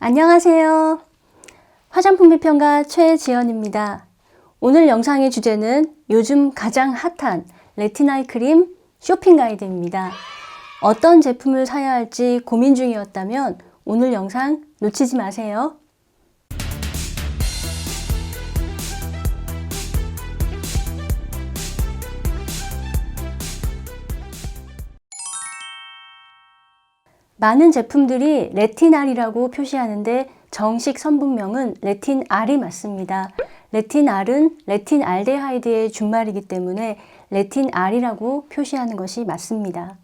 안녕하세요. 화장품 비평가 최지연입니다. 오늘 영상의 주제는 요즘 가장 핫한 레티나이 크림 쇼핑 가이드입니다. 어떤 제품을 사야 할지 고민 중이었다면 오늘 영상 놓치지 마세요. 많은 제품들이 레티날이라고 표시하는데 정식 성분명은 레틴알이 맞습니다. 레틴알은 레틴알데하이드의 준말이기 때문에 레틴알이라고 표시하는 것이 맞습니다.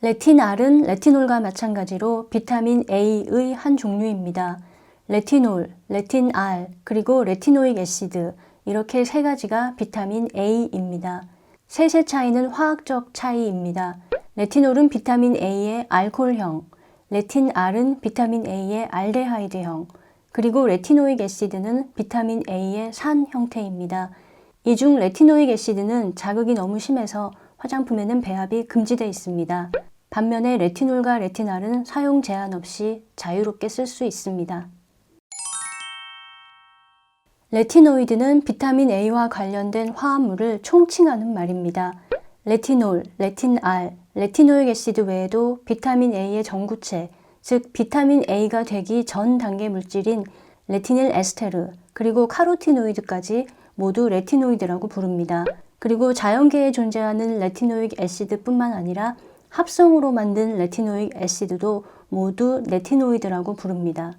레틴알은 레티놀과 마찬가지로 비타민 A의 한 종류입니다. 레티놀, 레틴알, 그리고 레티노익 애시드 이렇게 세 가지가 비타민 A입니다. 셋의 차이는 화학적 차이입니다. 레티놀은 비타민 A의 알코올형, 레틴알은 비타민 A의 알데하이드형, 그리고 레티노익 애시드는 비타민 A의 산 형태입니다. 이 중 레티노익 애시드는 자극이 너무 심해서 화장품에는 배합이 금지되어 있습니다. 반면에 레티놀과 레틴알은 사용 제한 없이 자유롭게 쓸 수 있습니다. 레티노이드는 비타민 A와 관련된 화합물을 총칭하는 말입니다. 레티놀, 레틴알, 레티노익 애시드 외에도 비타민 A의 전구체, 즉 비타민 A가 되기 전 단계 물질인 레티닐 에스테르, 그리고 카로티노이드까지 모두 레티노이드라고 부릅니다. 그리고 자연계에 존재하는 레티노익 애시드뿐만 아니라 합성으로 만든 레티노익 애시드도 모두 레티노이드라고 부릅니다.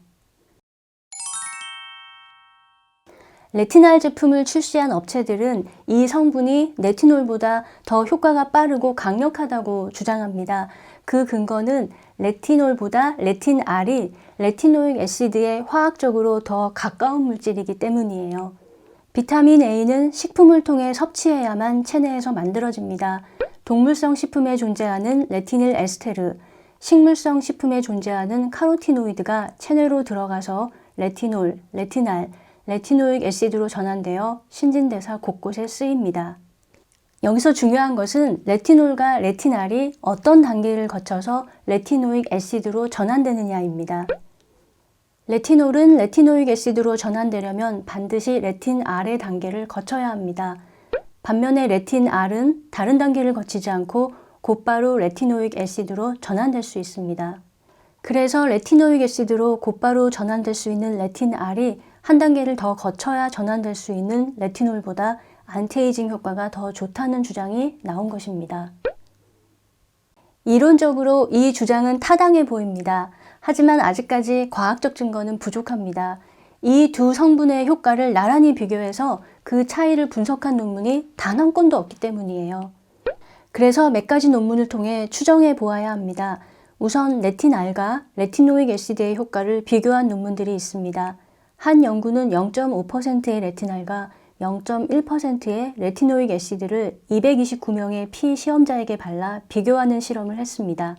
레티날 제품을 출시한 업체들은 이 성분이 레티놀보다 더 효과가 빠르고 강력하다고 주장합니다. 그 근거는 레티놀보다 레틴알이 레티노익 애시드에 화학적으로 더 가까운 물질이기 때문이에요. 비타민 A는 식품을 통해 섭취해야만 체내에서 만들어집니다. 동물성 식품에 존재하는 레티닐 에스테르, 식물성 식품에 존재하는 카로티노이드가 체내로 들어가서 레티놀, 레티날, 레티노익 애시드로 전환되어 신진대사 곳곳에 쓰입니다. 여기서 중요한 것은 레티놀과 레틴알이 어떤 단계를 거쳐서 레티노익 애시드로 전환되느냐입니다. 레티놀은 레티노익 애시드로 전환되려면 반드시 레틴알의 단계를 거쳐야 합니다. 반면에 레틴알은 다른 단계를 거치지 않고 곧바로 레티노익 애시드로 전환될 수 있습니다. 그래서 레티노익 애시드로 곧바로 전환될 수 있는 레틴알이 한 단계를 더 거쳐야 전환될 수 있는 레티놀보다 안티에이징 효과가 더 좋다는 주장이 나온 것입니다. 이론적으로 이 주장은 타당해 보입니다. 하지만 아직까지 과학적 증거는 부족합니다. 이 두 성분의 효과를 나란히 비교해서 그 차이를 분석한 논문이 단 한 건도 없기 때문이에요. 그래서 몇 가지 논문을 통해 추정해 보아야 합니다. 우선 레틴알과 레티노익 애시드의 효과를 비교한 논문들이 있습니다. 한 연구는 0.5%의 레티날과 0.1%의 레티노익 애시드를 229명의 피시험자에게 발라 비교하는 실험을 했습니다.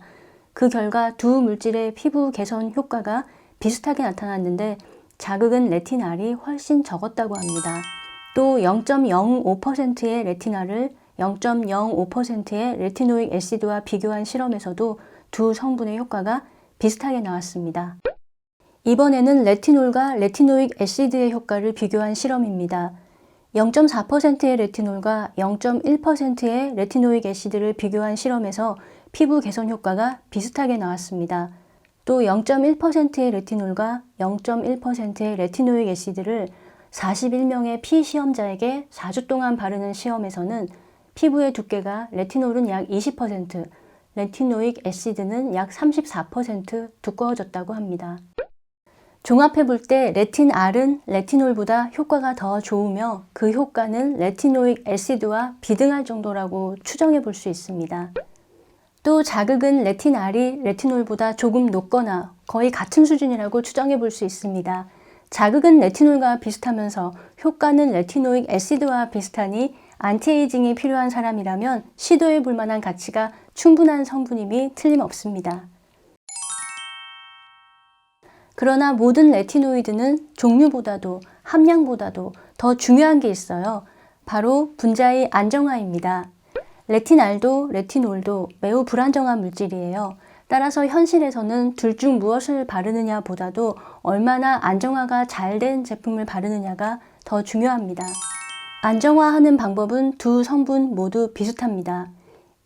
그 결과 두 물질의 피부 개선 효과가 비슷하게 나타났는데 자극은 레티날이 훨씬 적었다고 합니다. 또 0.05%의 레티날을 0.05%의 레티노익 애시드와 비교한 실험에서도 두 성분의 효과가 비슷하게 나왔습니다. 이번에는 레티놀과 레티노익 애시드의 효과를 비교한 실험입니다. 0.4%의 레티놀과 0.1%의 레티노익 애시드를 비교한 실험에서 피부 개선 효과가 비슷하게 나왔습니다. 또 0.1%의 레티놀과 0.1%의 레티노익 애시드를 41명의 피시험자에게 4주 동안 바르는 시험에서는 피부의 두께가 레티놀은 약 20%, 레티노익 애시드는 약 34% 두꺼워졌다고 합니다. 종합해 볼 때 레틴알은 레티놀보다 효과가 더 좋으며 그 효과는 레티노익 애시드와 비등할 정도라고 추정해 볼 수 있습니다. 또 자극은 레틴알이 레티놀보다 조금 높거나 거의 같은 수준이라고 추정해 볼 수 있습니다. 자극은 레티놀과 비슷하면서 효과는 레티노익 애시드와 비슷하니 안티에이징이 필요한 사람이라면 시도해 볼 만한 가치가 충분한 성분임이 틀림없습니다. 그러나 모든 레티노이드는 종류보다도 함량보다도 더 중요한 게 있어요. 바로 분자의 안정화입니다. 레틴알도 레티놀도 매우 불안정한 물질이에요. 따라서 현실에서는 둘 중 무엇을 바르느냐 보다도 얼마나 안정화가 잘 된 제품을 바르느냐가 더 중요합니다. 안정화하는 방법은 두 성분 모두 비슷합니다.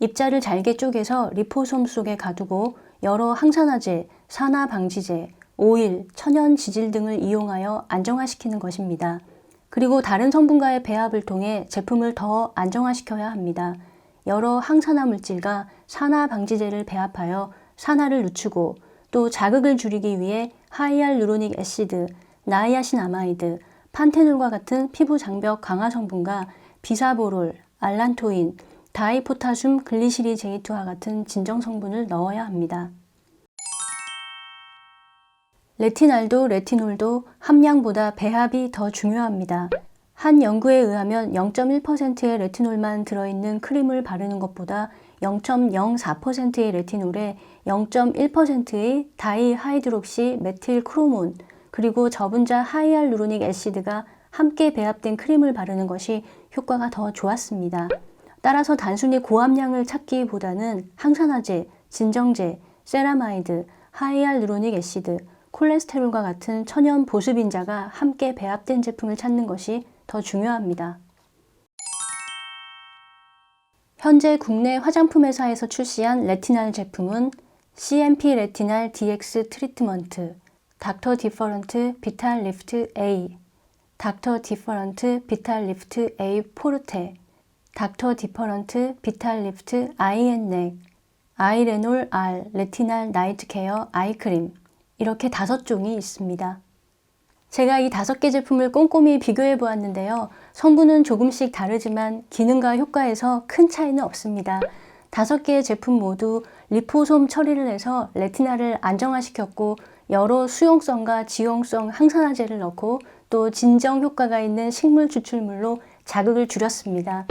입자를 잘게 쪼개서 리포솜 속에 가두고 여러 항산화제, 산화 방지제, 오일, 천연 지질 등을 이용하여 안정화시키는 것입니다. 그리고 다른 성분과의 배합을 통해 제품을 더 안정화시켜야 합니다. 여러 항산화 물질과 산화 방지제를 배합하여 산화를 늦추고 또 자극을 줄이기 위해 하이알루로닉 애시드, 나이아신아마이드, 판테놀과 같은 피부 장벽 강화 성분과 비사보롤, 알란토인, 다이포타슘 글리시리 제이트와 같은 진정 성분을 넣어야 합니다. 레티날도 레티놀도 함량보다 배합이 더 중요합니다. 한 연구에 의하면 0.1%의 레티놀만 들어있는 크림을 바르는 것보다 0.04%의 레티놀에 0.1%의 다이하이드록시 메틸 크로몬 그리고 저분자 하이알루로닉 애시드가 함께 배합된 크림을 바르는 것이 효과가 더 좋았습니다. 따라서 단순히 고함량을 찾기보다는 항산화제, 진정제, 세라마이드, 하이알루로닉 애시드, 콜레스테롤과 같은 천연 보습인자가 함께 배합된 제품을 찾는 것이 더 중요합니다. 현재 국내 화장품 회사에서 출시한 레티날 제품은 CMP 레티날 DX 트리트먼트, 닥터 디퍼런트 비탈 리프트 A, 닥터 디퍼런트 비탈 리프트 A 포르테, 닥터 디퍼런트 비탈 리프트 아이앤넥, 아이레놀 R 레티날 나이트 케어 아이크림 이렇게 5종이 있습니다. 제가 이 5개 제품을 꼼꼼히 비교해 보았는데요. 성분은 조금씩 다르지만 기능과 효과에서 큰 차이는 없습니다. 5개의 제품 모두 리포솜 처리를 해서 레티나를 안정화시켰고 여러 수용성과 지용성 항산화제를 넣고 또 진정 효과가 있는 식물 추출물로 자극을 줄였습니다.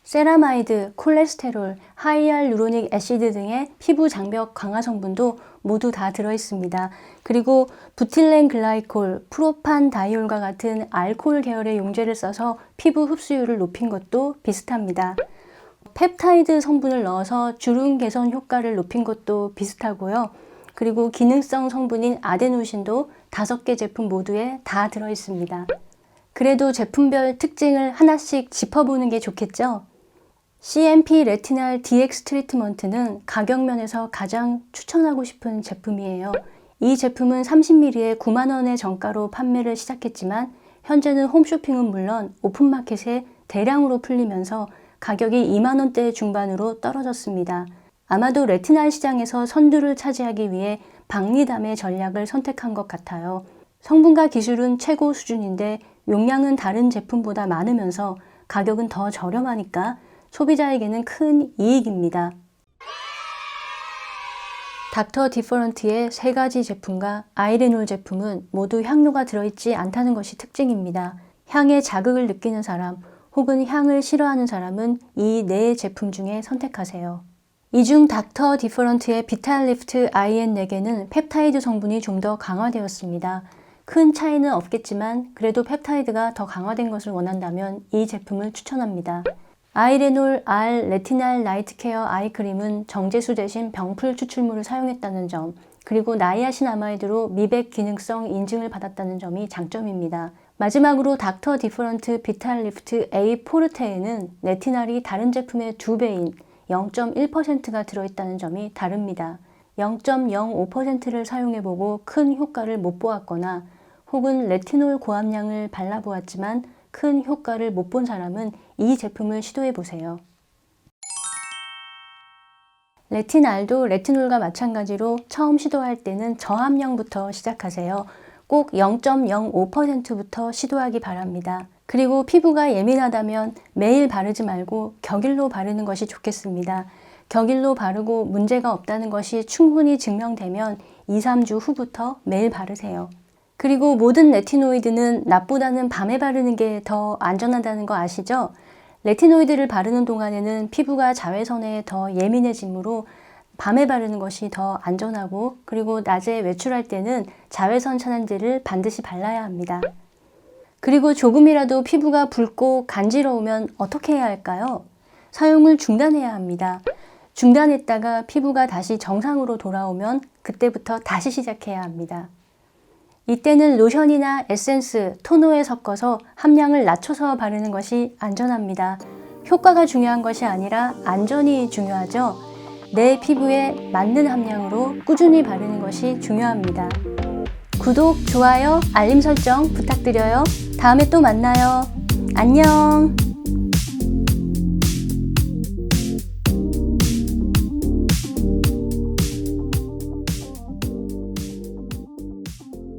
세라마이드, 콜레스테롤, 하이알루로닉 애시드 등의 피부 장벽 강화 성분도 모두 다 들어있습니다. 그리고 부틸렌 글라이콜, 프로판다이올과 같은 알코올 계열의 용제를 써서 피부 흡수율을 높인 것도 비슷합니다. 펩타이드 성분을 넣어서 주름 개선 효과를 높인 것도 비슷하고요. 그리고 기능성 성분인 아데노신도 5개 제품 모두에 다 들어있습니다. 그래도 제품별 특징을 하나씩 짚어보는 게 좋겠죠? CMP 레티날 DX 트리트먼트는 가격 면에서 가장 추천하고 싶은 제품이에요. 이 제품은 30ml에 9만원의 정가로 판매를 시작했지만 현재는 홈쇼핑은 물론 오픈마켓에 대량으로 풀리면서 가격이 2만원대 중반으로 떨어졌습니다. 아마도 레티날 시장에서 선두를 차지하기 위해 박리담의 전략을 선택한 것 같아요. 성분과 기술은 최고 수준인데 용량은 다른 제품보다 많으면서 가격은 더 저렴하니까 소비자에게는 큰 이익입니다. 닥터 디퍼런트의 3가지 제품과 아이레놀 제품은 모두 향료가 들어있지 않다는 것이 특징입니다. 향에 자극을 느끼는 사람 혹은 향을 싫어하는 사람은 이 4 제품 중에 선택하세요. 이 중 닥터 디퍼런트의 비탈리프트 아이앤넥에는 펩타이드 성분이 좀 더 강화되었습니다. 큰 차이는 없겠지만 그래도 펩타이드가 더 강화된 것을 원한다면 이 제품을 추천합니다. 아이레놀 R 레티날 나이트 케어 아이크림은 정제수 대신 병풀 추출물을 사용했다는 점, 그리고 나이아신아마이드로 미백 기능성 인증을 받았다는 점이 장점입니다. 마지막으로 닥터 디퍼런트 비탈 리프트 A 포르테에는 레티날이 다른 제품의 2배인 0.1%가 들어있다는 점이 다릅니다. 0.05%를 사용해보고 큰 효과를 못 보았거나 혹은 레티놀 고함량을 발라보았지만 큰 효과를 못 본 사람은 이 제품을 시도해보세요. 레티날도 레티놀과 마찬가지로 처음 시도할 때는 저함량부터 시작하세요. 꼭 0.05%부터 시도하기 바랍니다. 그리고 피부가 예민하다면 매일 바르지 말고 격일로 바르는 것이 좋겠습니다. 격일로 바르고 문제가 없다는 것이 충분히 증명되면 2-3주 후부터 매일 바르세요. 그리고 모든 레티노이드는 낮보다는 밤에 바르는 게 더 안전하다는 거 아시죠? 레티노이드를 바르는 동안에는 피부가 자외선에 더 예민해지므로 밤에 바르는 것이 더 안전하고 그리고 낮에 외출할 때는 자외선 차단제를 반드시 발라야 합니다. 그리고 조금이라도 피부가 붉고 간지러우면 어떻게 해야 할까요? 사용을 중단해야 합니다. 중단했다가 피부가 다시 정상으로 돌아오면 그때부터 다시 시작해야 합니다. 이때는 로션이나 에센스, 토너에 섞어서 함량을 낮춰서 바르는 것이 안전합니다. 효과가 중요한 것이 아니라 안전이 중요하죠. 내 피부에 맞는 함량으로 꾸준히 바르는 것이 중요합니다. 구독, 좋아요, 알림 설정 부탁드려요. 다음에 또 만나요. 안녕!